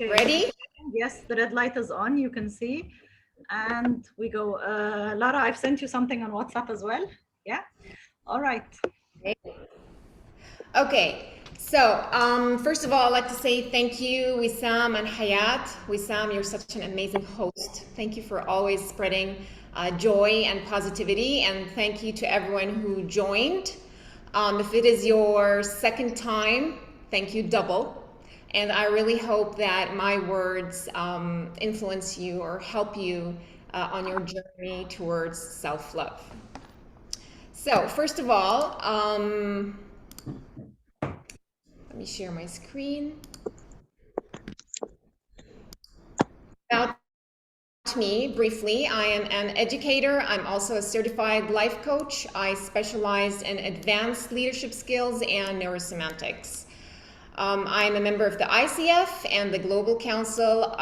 Okay. Ready? Yes, the red light is on, you can see. And we go. Lara, I've sent you something on WhatsApp as well. Yeah. All right. Okay. So, first of all, I'd like to say thank you, Wissam and Hayat. Wissam, you're such an amazing host. Thank you for always spreading joy and positivity. And thank you to everyone who joined. If it is your second time, thank you double. And I really hope that my words influence you or help you on your journey towards self-love. So first of all, let me share my screen. About me briefly, I am an educator. I'm also a certified life coach. I specialize in advanced leadership skills and neurosemantics. I'm a member of the ICF and the Global Council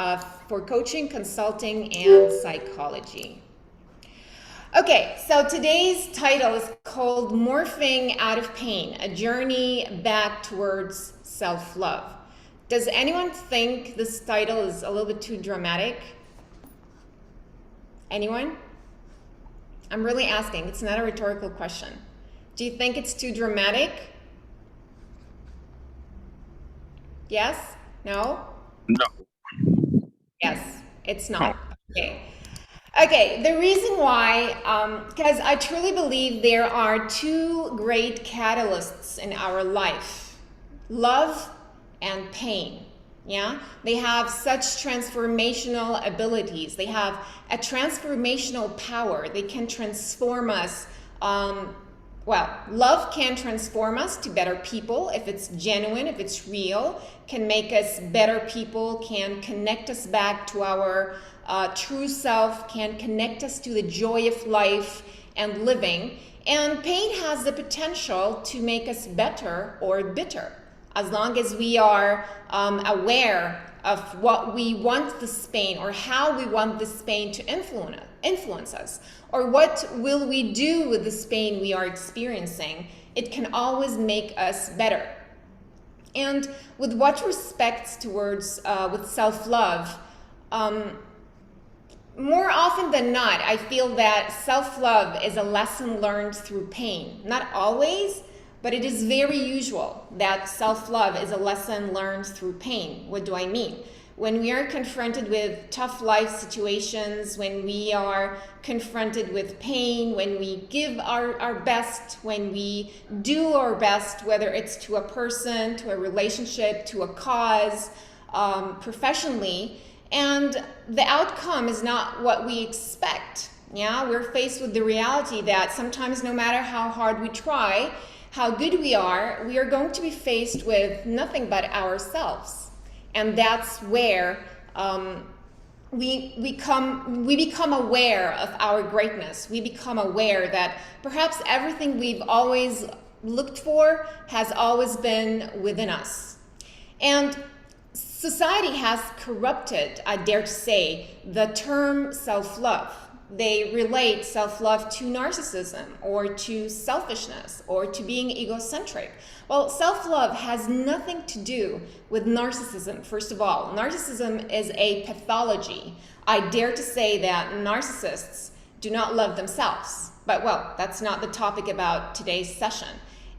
for Coaching, Consulting, and Psychology. Okay, so today's title is called Morphing Out of Pain, a Journey Back Towards Self-Love. Does anyone think this title is a little bit too dramatic? Anyone? I'm really asking, it's not a rhetorical question. Do you think it's too dramatic? Yes? No? No. Yes, it's not. Okay. Okay, the reason why, because I truly believe there are two great catalysts in our life, love and pain. Yeah, they have such transformational abilities. They have a transformational power. They can transform us. Well, love can transform us to better people if it's genuine, if it's real, can make us better people, can connect us back to our true self, can connect us to the joy of life and living. And pain has the potential to make us better or bitter, as long as we are aware of what we want this pain or how we want this pain to influence us, or what will we do with this pain we are experiencing. It can always make us better. And with what respects towards with self-love, more often than not, I feel that self-love is a lesson learned through pain. Not always, but it is very usual that self-love is a lesson learned through pain. What do I mean? When we are confronted with tough life situations, when we are confronted with pain, when we give our best, when we do our best, whether it's to a person, to a relationship, to a cause, professionally, and the outcome is not what we expect. Yeah, we're faced with the reality that sometimes no matter how hard we try, how good we are going to be faced with nothing but ourselves. And that's where we become aware of our greatness. We become aware that perhaps everything we've always looked for has always been within us. And society has corrupted, I dare to say, the term self-love. They relate self-love to narcissism or to selfishness or to being egocentric. Well, self-love has nothing to do with narcissism, first of all. Narcissism is a pathology. I dare to say that narcissists do not love themselves. But well, that's not the topic about today's session.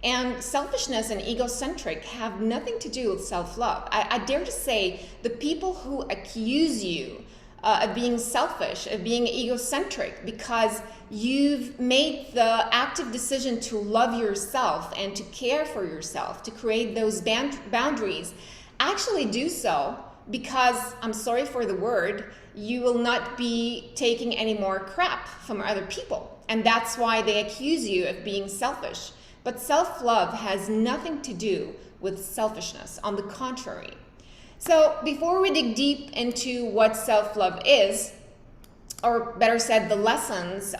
And selfishness and egocentric have nothing to do with self-love. I dare to say the people who accuse you of being selfish, of being egocentric, because you've made the active decision to love yourself and to care for yourself, to create those boundaries, actually do so because, I'm sorry for the word, you will not be taking any more crap from other people. And that's why they accuse you of being selfish. But self-love has nothing to do with selfishness. On the contrary. So before we dig deep into what self-love is, or better said, the lessons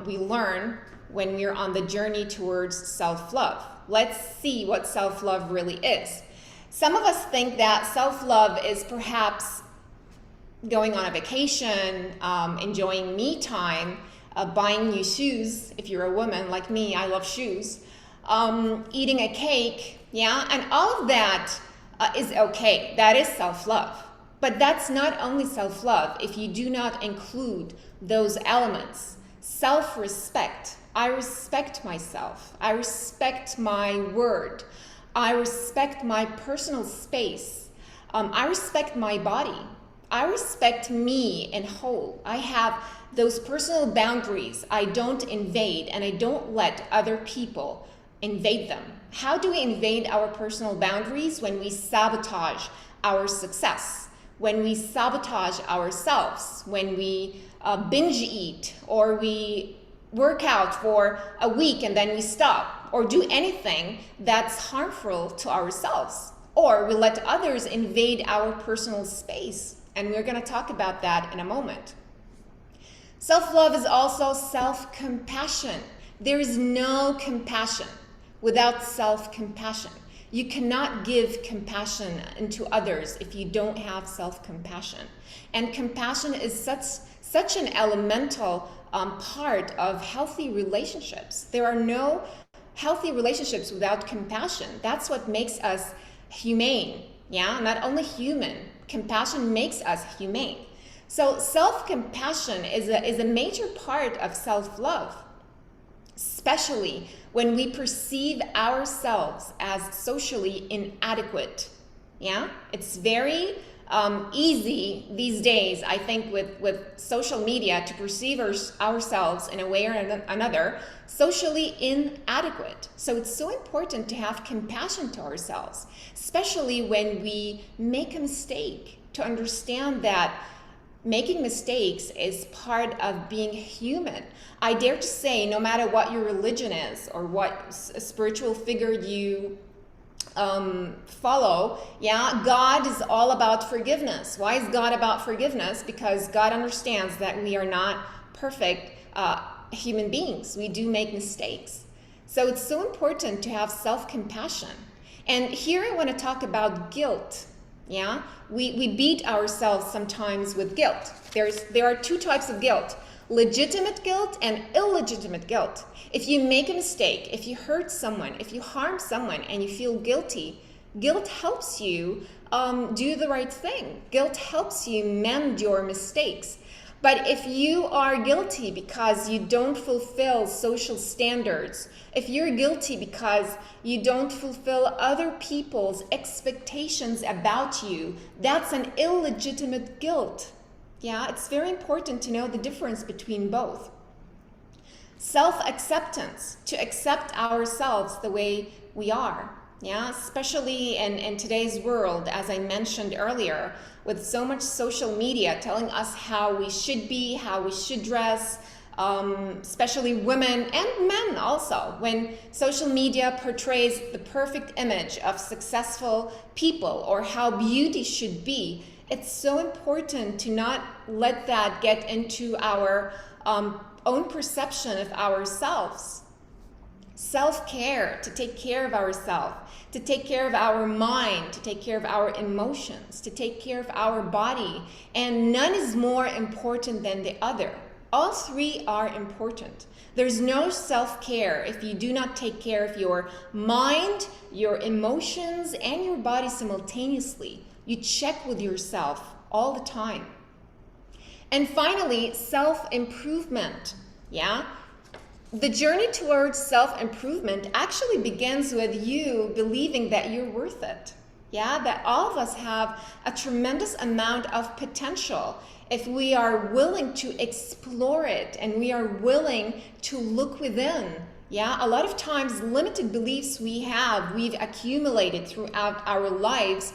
we learn when we're on the journey towards self-love, let's see what self-love really is. Some of us think that self-love is perhaps going on a vacation, enjoying me time, buying new shoes. If you're a woman like me, I love shoes. Eating a cake, yeah, and all of that is okay. That is self-love. But that's not only self-love if you do not include those elements. Self-respect. I respect myself. I respect my word. I respect my personal space. I respect my body. I respect me in whole. I have those personal boundaries I don't invade, and I don't let other people invade them. How do we invade our personal boundaries? When we sabotage our success, when we sabotage ourselves, when we binge eat, or we work out for a week and then we stop, or do anything that's harmful to ourselves, or we let others invade our personal space. And we're going to talk about that in a moment. Self-love is also self-compassion. There is no compassion without self-compassion. You cannot give compassion into others if you don't have self-compassion. And compassion is such an elemental part of healthy relationships. There are no healthy relationships without compassion. That's what makes us humane. Yeah, not only human. Compassion makes us humane. So self-compassion is a major part of self-love, especially when we perceive ourselves as socially inadequate. Yeah, it's very easy these days, I think, with social media to perceive ourselves in a way or another socially inadequate. So it's so important to have compassion to ourselves, especially when we make a mistake, to understand that making mistakes is part of being human. I dare to say, no matter what your religion is or what spiritual figure you follow, yeah, God is all about forgiveness. Why is God about forgiveness? Because God understands that we are not perfect human beings. We do make mistakes. So it's so important to have self-compassion. And here I want to talk about guilt. Yeah, we beat ourselves sometimes with guilt. There are two types of guilt: legitimate guilt and illegitimate guilt. If you make a mistake, if you hurt someone, if you harm someone and you feel guilty, guilt helps you do the right thing. Guilt helps you mend your mistakes. But if you are guilty because you don't fulfill social standards, if you're guilty because you don't fulfill other people's expectations about you, that's an illegitimate guilt. Yeah, it's very important to know the difference between both. Self-acceptance, to accept ourselves the way we are. Yeah, especially in today's world, as I mentioned earlier, with so much social media telling us how we should be, how we should dress, especially women and men also. When social media portrays the perfect image of successful people or how beauty should be, it's so important to not let that get into our own perception of ourselves. Self-care, to take care of ourselves, to take care of our mind, to take care of our emotions, to take care of our body. And none is more important than the other. All three are important. There's no self-care if you do not take care of your mind, your emotions, and your body simultaneously. You check with yourself all the time. And finally, self-improvement. Yeah? The journey towards self-improvement actually begins with you believing that you're worth it. Yeah, that all of us have a tremendous amount of potential if we are willing to explore it and we are willing to look within. Yeah, a lot of times limited beliefs we've accumulated throughout our lives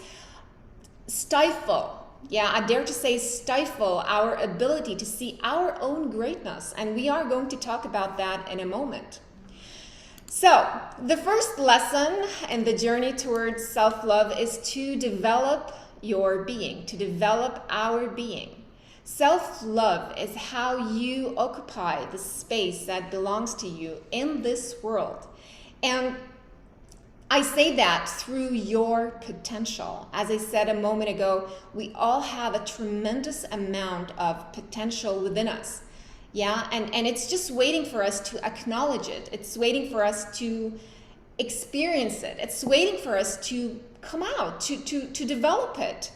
stifle. Yeah, I dare to say stifle our ability to see our own greatness. And we are going to talk about that in a moment. So, the first lesson in the journey towards self-love is to develop your being, to develop our being. Self-love is how you occupy the space that belongs to you in this world. And I say that through your potential. As I said a moment ago, we all have a tremendous amount of potential within us. Yeah, and it's just waiting for us to acknowledge it. It's waiting for us to experience it. It's waiting for us to come out, to develop it.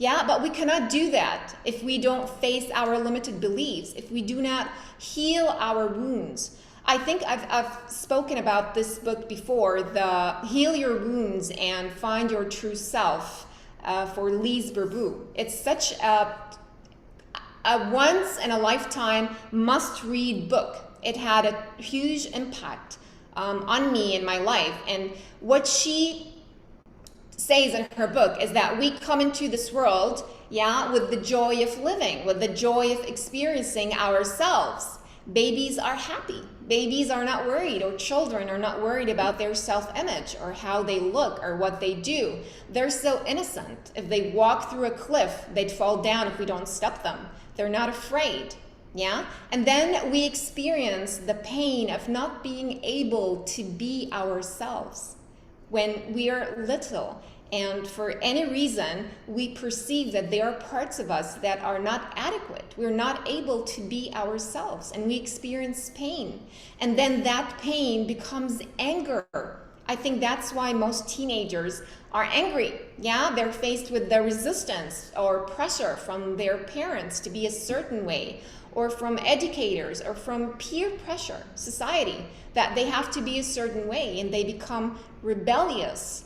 Yeah, but we cannot do that if we don't face our limited beliefs, if we do not heal our wounds. I think I've spoken about this book before, the Heal Your Wounds and Find Your True Self for Lise Bourbeau. It's such a once in a lifetime must read book. It had a huge impact on me in my life. And what she says in her book is that we come into this world, yeah, with the joy of living, with the joy of experiencing ourselves. Babies are happy. Babies are not worried, or children are not worried about their self-image or how they look or what they do. They're so innocent. If they walk through a cliff, they'd fall down if we don't stop them. They're not afraid. Yeah? And then we experience the pain of not being able to be ourselves when we are little. And for any reason, we perceive that there are parts of us that are not adequate. We're not able to be ourselves, and we experience pain. And then that pain becomes anger. I think that's why most teenagers are angry. Yeah, they're faced with the resistance or pressure from their parents to be a certain way, or from educators, or from peer pressure, society, that they have to be a certain way, and they become rebellious.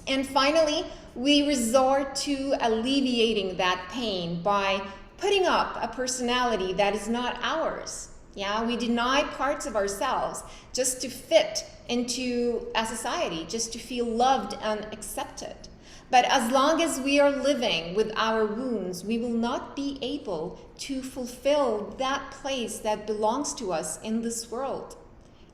And finally, we resort to alleviating that pain by putting up a personality that is not ours. Yeah, we deny parts of ourselves just to fit into a society, just to feel loved and accepted. But as long as we are living with our wounds, we will not be able to fulfill that place that belongs to us in this world.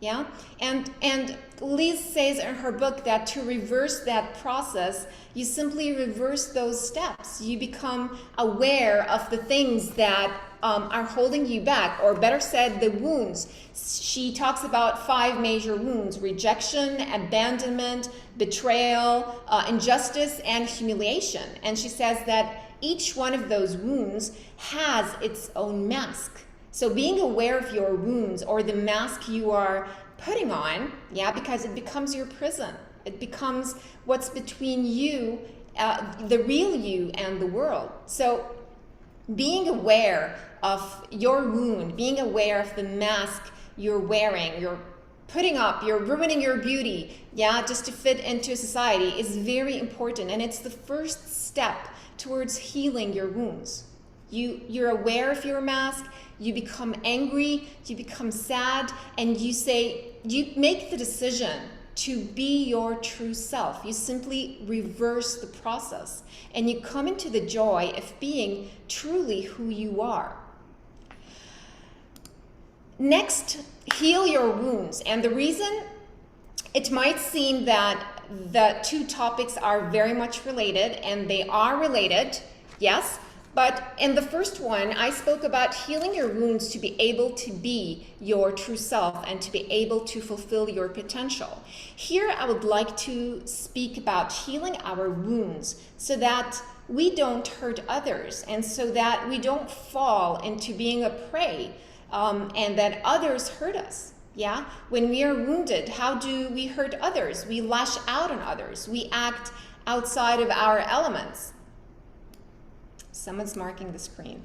Yeah, and Lise says in her book that to reverse that process, you simply reverse those steps. You become aware of the things that are holding you back, or better said, the wounds. She talks about 5 major wounds: rejection, abandonment, betrayal, injustice, and humiliation. And she says that each one of those wounds has its own mask. So being aware of your wounds, or the mask you are putting on, yeah, because it becomes your prison. It becomes what's between you, the real you, and the world. So being aware of your wound, being aware of the mask you're wearing, you're putting up, you're ruining your beauty, yeah, just to fit into society, is very important. And it's the first step towards healing your wounds. You're aware of your mask, you become angry, you become sad, and you make the decision to be your true self. You simply reverse the process, and you come into the joy of being truly who you are. Next, heal your wounds. And the reason it might seem that the two topics are very much related, and they are related, yes. But in the first one, I spoke about healing your wounds to be able to be your true self and to be able to fulfill your potential. Here, I would like to speak about healing our wounds so that we don't hurt others, and so that we don't fall into being a prey, and that others hurt us. Yeah? When we are wounded, how do we hurt others? We lash out on others. We act outside of our elements. Someone's marking the screen.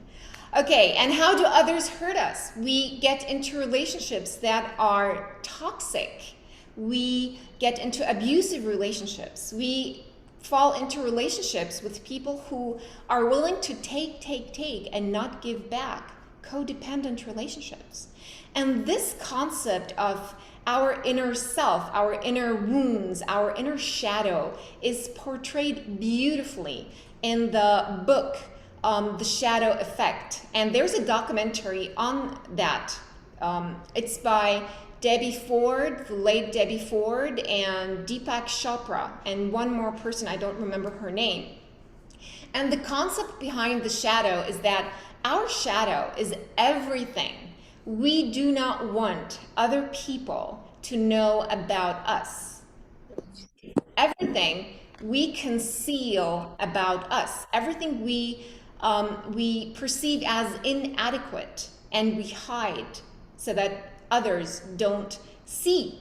Okay, and how do others hurt us? We get into relationships that are toxic. We get into abusive relationships. We fall into relationships with people who are willing to take, and not give back. Codependent relationships. And this concept of our inner self, our inner wounds, our inner shadow is portrayed beautifully in the book, The Shadow Effect. And there's a documentary on that. It's by Debbie Ford, the late Debbie Ford, and Deepak Chopra, and one more person, I don't remember her name. And the concept behind the shadow is that our shadow is everything we do not want other people to know about us. Everything we conceal about us, everything we perceive as inadequate, and we hide so that others don't see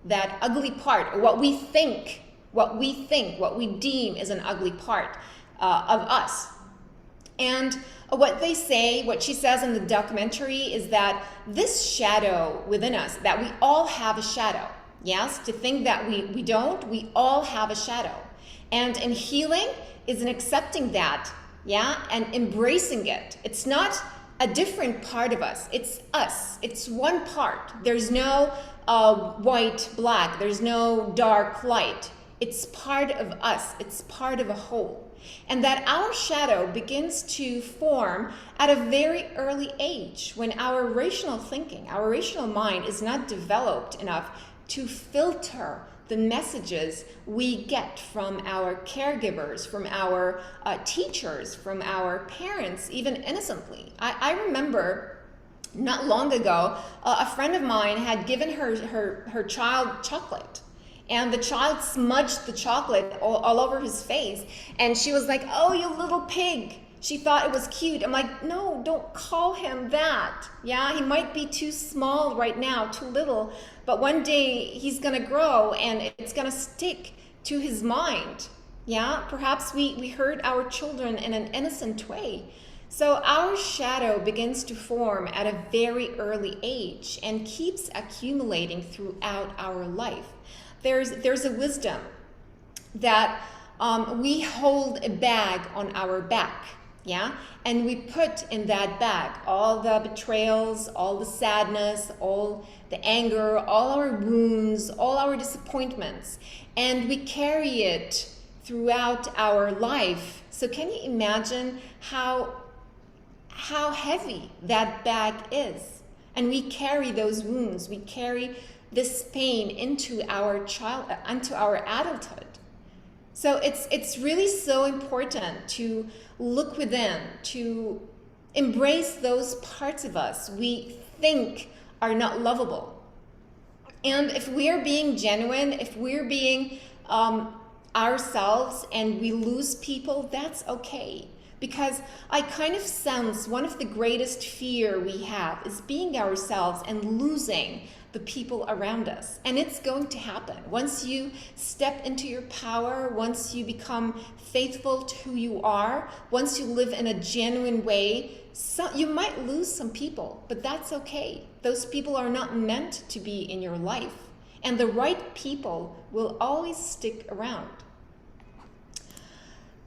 that ugly part, or what we deem is an ugly part of us. And what they say, what she says in the documentary is that this shadow within us, that we all have a shadow. Yes, to think that we don't, we all have a shadow. And in healing is in accepting that, yeah, and embracing it. It's not a different part of us. It's us. It's one part. There's no white, black. There's no dark, light. It's part of us. It's part of a whole. And that our shadow begins to form at a very early age when our rational thinking, our rational mind is not developed enough to filter the messages we get from our caregivers, from our teachers, from our parents, even innocently. I remember not long ago, a friend of mine had given her child chocolate. And the child smudged the chocolate all over his face. And she was like, "Oh, you little pig." She thought it was cute. I'm like, no, don't call him that. Yeah, he might be too small right now, too little. But one day he's going to grow and it's going to stick to his mind. Yeah, perhaps we hurt our children in an innocent way. So our shadow begins to form at a very early age and keeps accumulating throughout our life. There's a wisdom that we hold a bag on our back, yeah? And we put in that bag all the betrayals, all the sadness, all the anger, all our wounds, all our disappointments. And we carry it throughout our life. So can you imagine how heavy that bag is? And we carry those wounds, we carry this pain into our adulthood. So it's really so important to look within, to embrace those parts of us we think are not lovable. And if we're being genuine, if we're being ourselves and we lose people, that's okay. Because I kind of sense one of the greatest fear we have is being ourselves and losing the people around us. And it's going to happen. Once you step into your power, once you become faithful to who you are, once you live in a genuine way, you might lose some people, but that's okay. Those people are not meant to be in your life. And the right people will always stick around.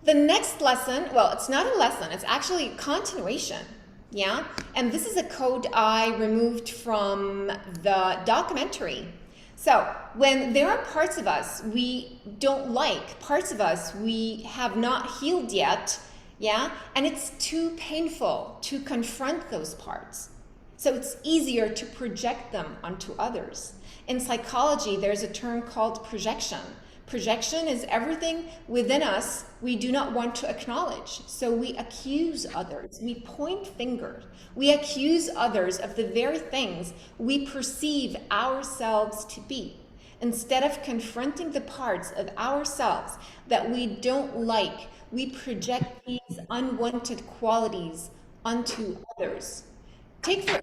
The next lesson, well, it's not a lesson, it's actually a continuation. Yeah, and this is a quote I removed from the documentary. So when there are parts of us we don't like, parts of us we have not healed yet, yeah, and it's too painful to confront those parts. So it's easier to project them onto others. In psychology, there's a term called projection. Projection is everything within us we do not want to acknowledge. So we accuse others, we point fingers, we accuse others of the very things we perceive ourselves to be. Instead of confronting the parts of ourselves that we don't like, we project these unwanted qualities onto others. Take for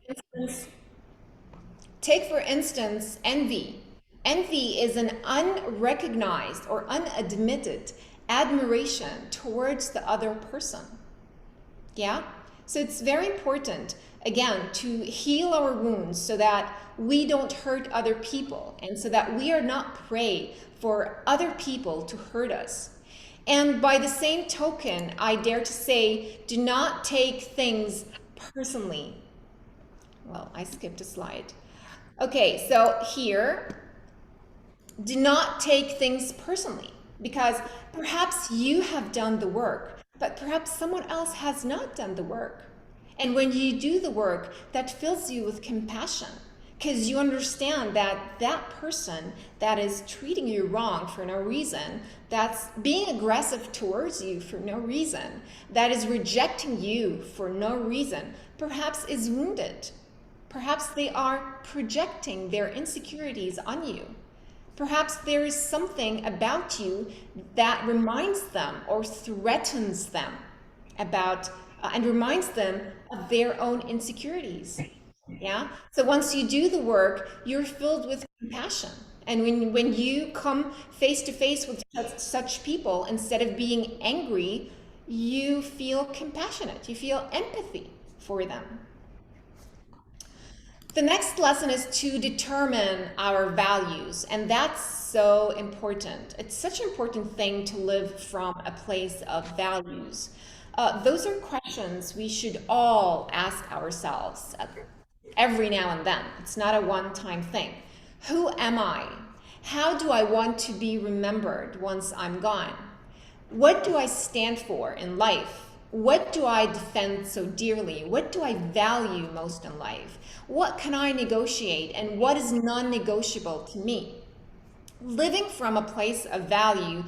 instance, envy. Envy is an unrecognized or unadmitted admiration towards the other person. Yeah? So it's very important, again, to heal our wounds so that we don't hurt other people and so that we are not prey for other people to hurt us. And by the same token, I dare to say, do not take things personally. Well, I skipped a slide. Okay, so here, do not take things personally because perhaps you have done the work, but perhaps someone else has not done the work. And when you do the work, that fills you with compassion because you understand that that person that is treating you wrong for no reason, that's being aggressive towards you for no reason, that is rejecting you for no reason, perhaps is wounded. Perhaps they are projecting their insecurities on you. Perhaps there is something about you that reminds them or threatens them about and reminds them of their own insecurities. Yeah. So once you do the work, you're filled with compassion. And when you come face to face with such people, instead of being angry, you feel compassionate, you feel empathy for them. The next lesson is to determine our values, and that's so important. It's such an important thing to live from a place of values. Those are questions we should all ask ourselves every now and then. It's not a one-time thing. Who am I? How do I want to be remembered once I'm gone? What do I stand for in life? What do I defend so dearly? What do I value most in life? What can I negotiate and what is non-negotiable to me? Living from a place of value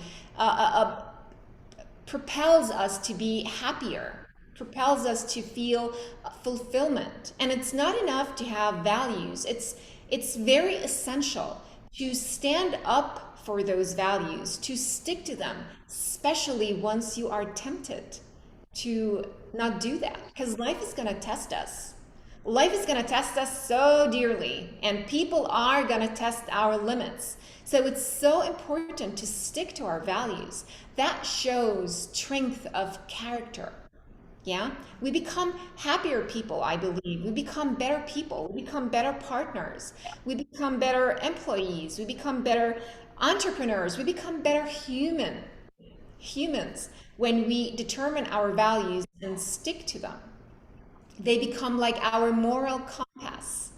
propels us to be happier, propels us to feel fulfillment. And it's not enough to have values. It's very essential to stand up for those values, to stick to them, especially once you are tempted to not do that, because life is going to test us. Life is going to test us so dearly, and people are going to test our limits. So it's so important to stick to our values. That shows strength of character. Yeah, we become happier people, I believe. We become better people. We become better partners. We become better employees. We become better entrepreneurs. We become better humans when we determine our values and stick to them. They become like our moral compass.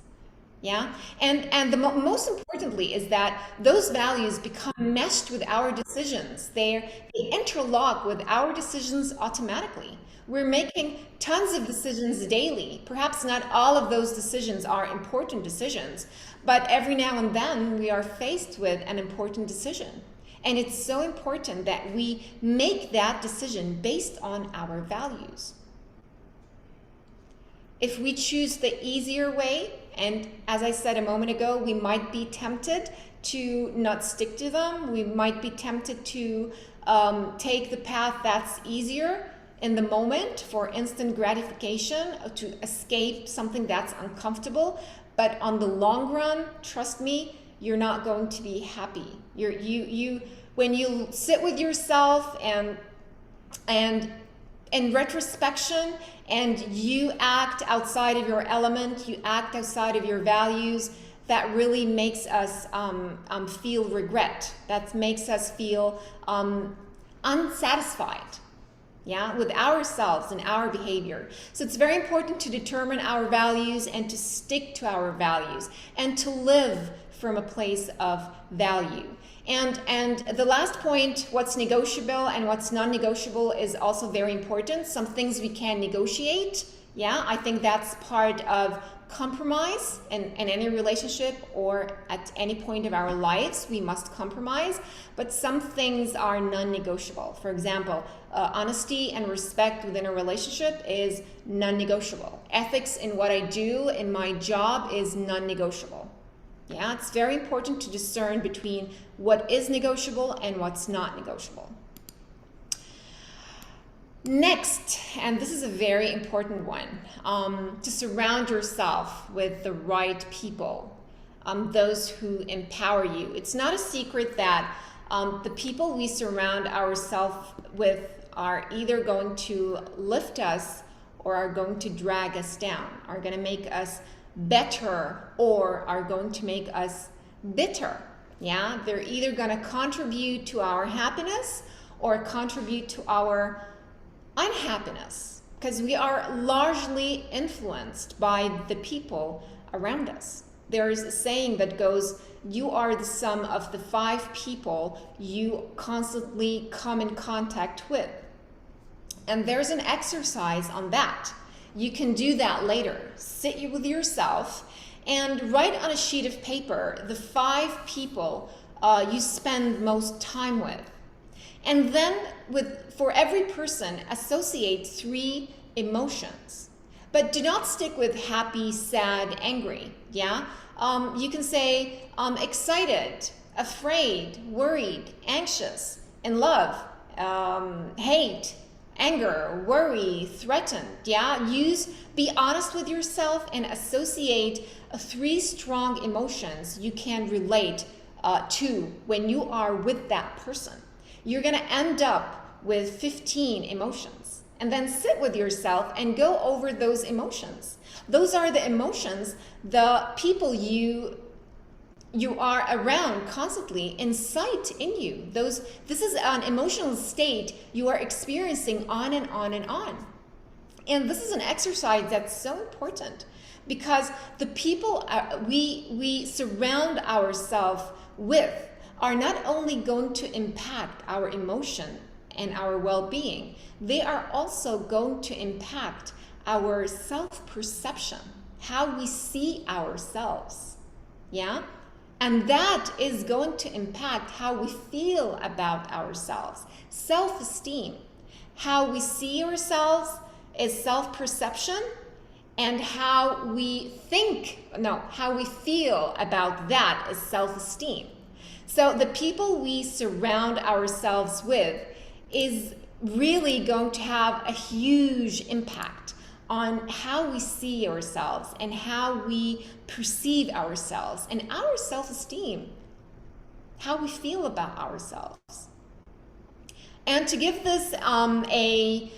Yeah, and the most importantly is that those values become meshed with our decisions. They interlock with our decisions automatically. We're making tons of decisions daily. Perhaps not all of those decisions are important decisions, but every now and then we are faced with an important decision. And it's so important that we make that decision based on our values. If we choose the easier way, and as I said a moment ago, we might be tempted to not stick to them. We might be tempted to take the path that's easier in the moment for instant gratification, to escape something that's uncomfortable. But on the long run, trust me, you're not going to be happy. When you sit with yourself and in retrospection, and you act outside of your element, you act outside of your values, that really makes us feel regret. That makes us feel unsatisfied, yeah, with ourselves and our behavior. So it's very important to determine our values and to stick to our values and to live from a place of value. And the last point, what's negotiable and what's non-negotiable, is also very important. Some things we can negotiate. Yeah, I think that's part of compromise in any relationship or at any point of our lives. We must compromise, but some things are non-negotiable. For example, honesty and respect within a relationship is non-negotiable. Ethics in what I do in my job is non-negotiable. Yeah, it's very important to discern between what is negotiable and what's not negotiable. Next, and this is a very important one, to surround yourself with the right people, those who empower you. It's not a secret that the people we surround ourselves with are either going to lift us or are going to drag us down, are going to make us better or are going to make us bitter. Yeah, they're either going to contribute to our happiness or contribute to our unhappiness, because we are largely influenced by the people around us. There's a saying that goes, you are the sum of the 5 people you constantly come in contact with. And there's an exercise on that. You can do that later. Sit with yourself and write on a sheet of paper the 5 people you spend most time with. And then for every person, associate 3 emotions. But do not stick with happy, sad, angry. Yeah? You can say excited, afraid, worried, anxious, in love, hate, anger, worry, threatened. Yeah, be honest with yourself and associate 3 strong emotions you can relate to when you are with that person. You're going to end up with 15 emotions and then sit with yourself and go over those emotions. Those are the emotions the people you are around constantly incite in you. This is an emotional state you are experiencing on and on and on. And this is an exercise that's so important because the people we surround ourselves with are not only going to impact our emotion and our well-being, they are also going to impact our self-perception, how we see ourselves. Yeah? And that is going to impact how we feel about ourselves. Self-esteem, how we see ourselves is self-perception, and how we feel about that is self-esteem. So the people we surround ourselves with is really going to have a huge impact on how we see ourselves and how we perceive ourselves and our self-esteem, how we feel about ourselves. And to give this a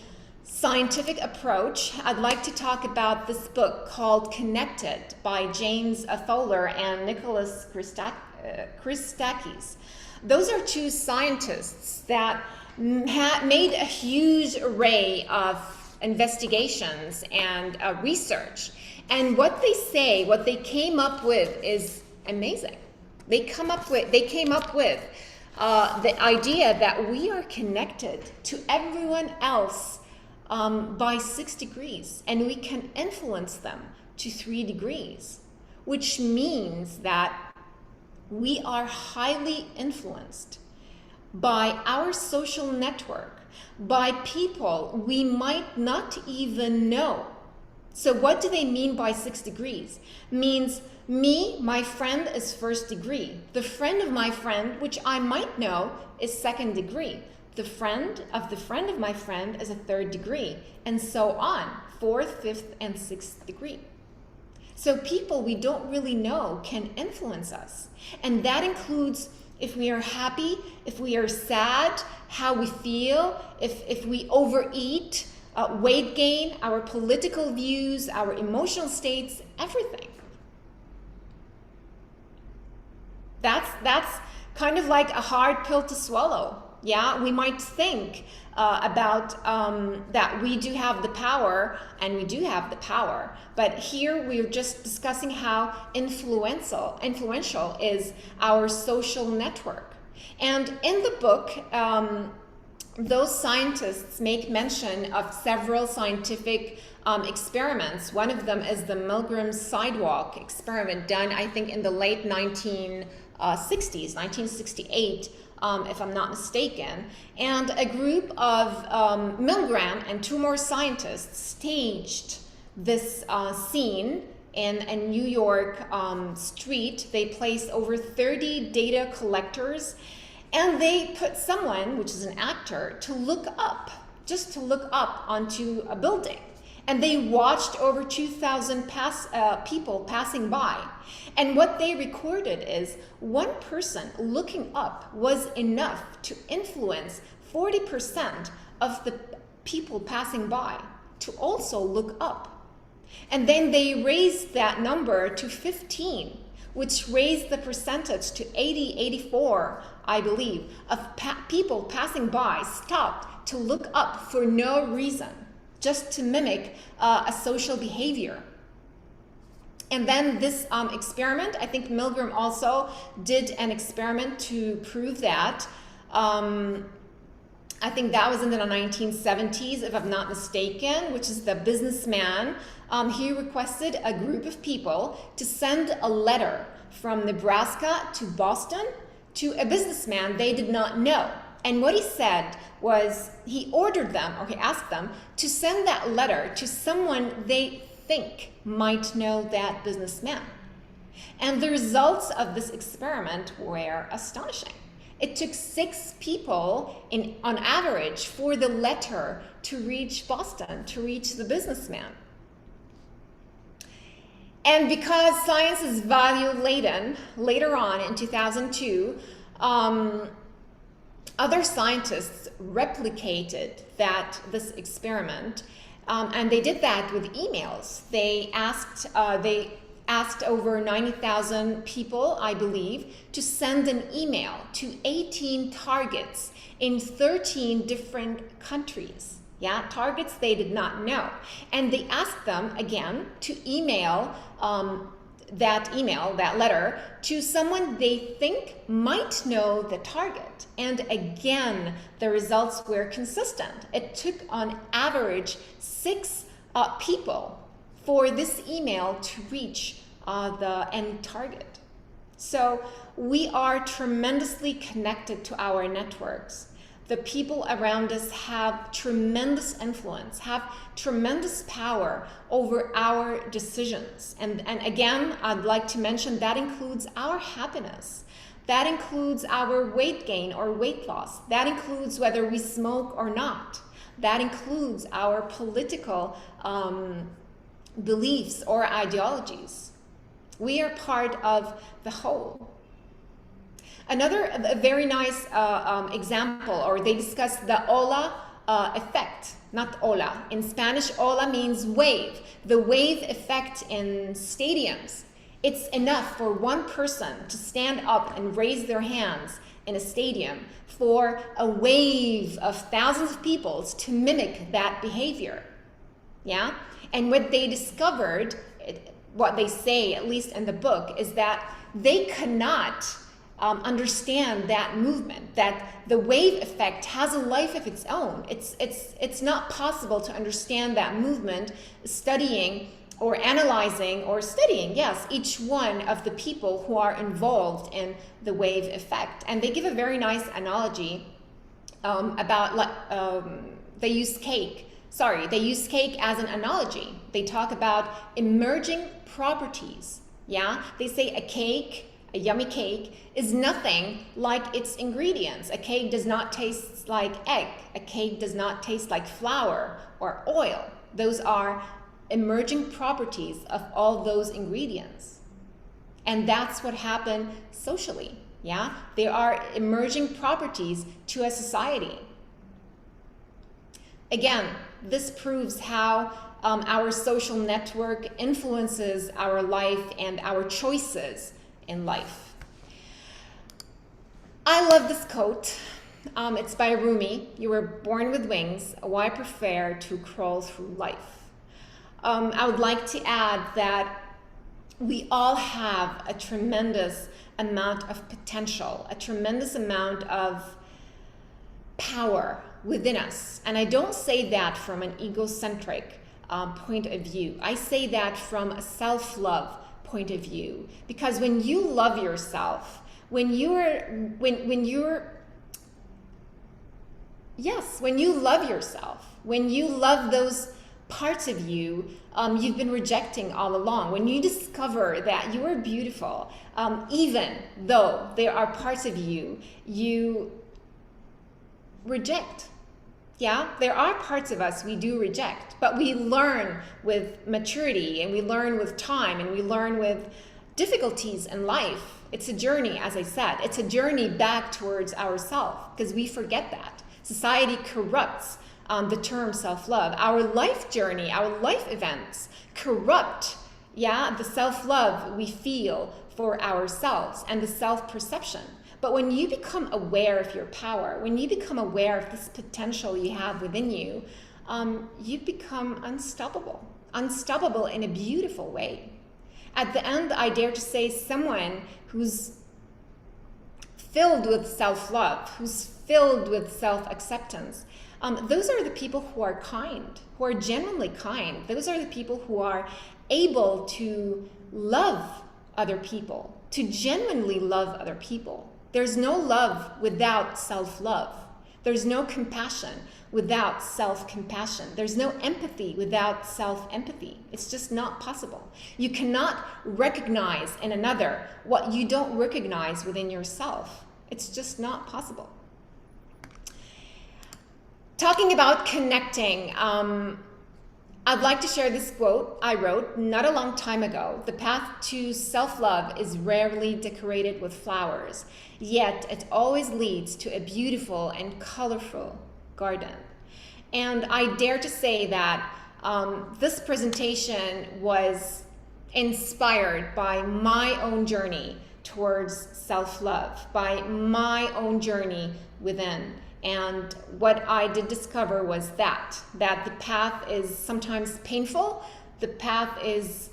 scientific approach, I'd like to talk about this book called Connected by James Fowler and Nicholas Christakis. Those are two scientists that made a huge array of investigations and research. And what they say, what they came up with is amazing. They came up with the idea that we are connected to everyone else by 6 degrees, and we can influence them to 3 degrees, which means that we are highly influenced by our social network, by people we might not even know. So what do they mean by 6 degrees? Means me, my friend, is 1st degree. The friend of my friend, which I might know, is 2nd degree. The friend of my friend is a 3rd degree, and so on, 4th, 5th, and 6th degree. So people we don't really know can influence us. And that includes if we are happy, if we are sad, how we feel, if we overeat, weight gain, our political views, our emotional states, everything. That's kind of like a hard pill to swallow. Yeah, we might think about that we do have the power, and we do have the power. But here we're just discussing how influential is our social network. And in the book, those scientists make mention of several scientific experiments. One of them is the Milgram Sidewalk experiment done, I think, in the late 1960s, 1968. If I'm not mistaken, and a group of Milgram and 2 more scientists staged this scene in a New York street. They placed over 30 data collectors, and they put someone, which is an actor, to look up onto a building. And they watched over 2,000 people passing by. And what they recorded is one person looking up was enough to influence 40% of the people passing by to also look up. And then they raised that number to 15, which raised the percentage to 80, 84, I believe, of people passing by stopped to look up for no reason, just to mimic a social behavior. And then this experiment, I think Milgram also did an experiment to prove that. I think that was in the 1970s, if I'm not mistaken, which is the businessman. He requested a group of people to send a letter from Nebraska to Boston to a businessman they did not know. And what he said was he ordered them, or he asked them, to send that letter to someone they think might know that businessman. And the results of this experiment were astonishing. It took 6 people on average for the letter to reach Boston, to reach the businessman. And because science is value laden, later on in 2002, other scientists replicated this experiment, and they did that with emails. They asked over 90,000 people, I believe, to send an email to 18 targets in 13 different countries. Yeah, targets they did not know. And they asked them, again, to email that letter to someone they think might know the target. And again, the results were consistent. It took on average 6 people for this email to reach the end target. So we are tremendously connected to our networks. The people around us have tremendous influence, have tremendous power over our decisions. And again, I'd like to mention that includes our happiness. That includes our weight gain or weight loss. That includes whether we smoke or not. That includes our political beliefs or ideologies. We are part of the whole. Another very nice example, or they discuss the ola effect, not ola. In Spanish, ola means wave. The wave effect in stadiums. It's enough for one person to stand up and raise their hands in a stadium for a wave of thousands of people to mimic that behavior. Yeah? And what they discovered, what they say, at least in the book, is that they cannot understand that movement, that the wave effect has a life of its own. It's not possible to understand that movement studying or analyzing or studying, yes, each one of the people who are involved in the wave effect. And they give a very nice analogy about, they use cake as an analogy. They talk about emerging properties, yeah? They say a yummy cake is nothing like its ingredients. A cake does not taste like egg. A cake does not taste like flour or oil. Those are emerging properties of all those ingredients. And that's what happened socially, yeah? There are emerging properties to a society. Again, this proves how our social network influences our life and our choices in life. I love this quote. It's by Rumi. You were born with wings. Why prefer to crawl through life? I would like to add that we all have a tremendous amount of potential, a tremendous amount of power within us. And I don't say that from an egocentric point of view. I say that from a self-love point of view. Because when you love yourself, when you love yourself, when you love those parts of you you've been rejecting all along, when you discover that you are beautiful, even though there are parts of you you reject. Yeah, there are parts of us we do reject, but we learn with maturity, and we learn with time, and we learn with difficulties in life. It's a journey, as I said. It's a journey back towards ourselves, because we forget that. Society corrupts the term self-love. Our life journey, our life events corrupt, yeah, the self-love we feel for ourselves and the self-perception. But when you become aware of your power, when you become aware of this potential you have within you, you become unstoppable. Unstoppable in a beautiful way. At the end, I dare to say someone who's filled with self-love, who's filled with self-acceptance, those are the people who are kind, who are genuinely kind. Those are the people who are able to love other people, to genuinely love other people. There's no love without self-love. There's no compassion without self-compassion. There's no empathy without self-empathy. It's just not possible. You cannot recognize in another what you don't recognize within yourself. It's just not possible. Talking about connecting, I'd like to share this quote I wrote not a long time ago. The path to self-love is rarely decorated with flowers, yet it always leads to a beautiful and colorful garden. And I dare to say that this presentation was inspired by my own journey towards self-love, by my own journey within. And what I did discover was that the path is sometimes painful, the path is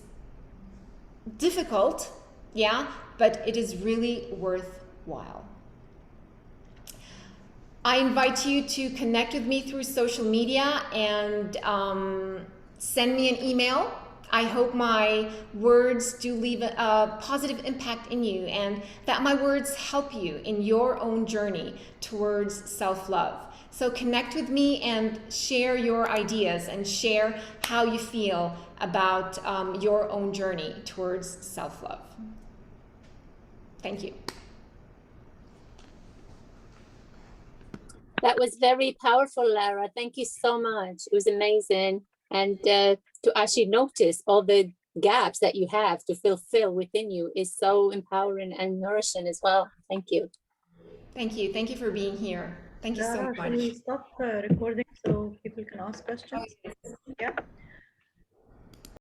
difficult, yeah, but it is really worthwhile. I invite you to connect with me through social media and send me an email. I hope my words do leave a positive impact in you and that my words help you in your own journey towards self-love. So connect with me and share your ideas and share how you feel about your own journey towards self-love. Thank you. That was very powerful, Lara. Thank you so much. It was amazing. And to actually notice all the gaps that you have to fulfill within you is so empowering and nourishing as well. Thank you. Thank you. Thank you for being here. Thank you so much. Should we stop recording so people can ask questions? Yeah.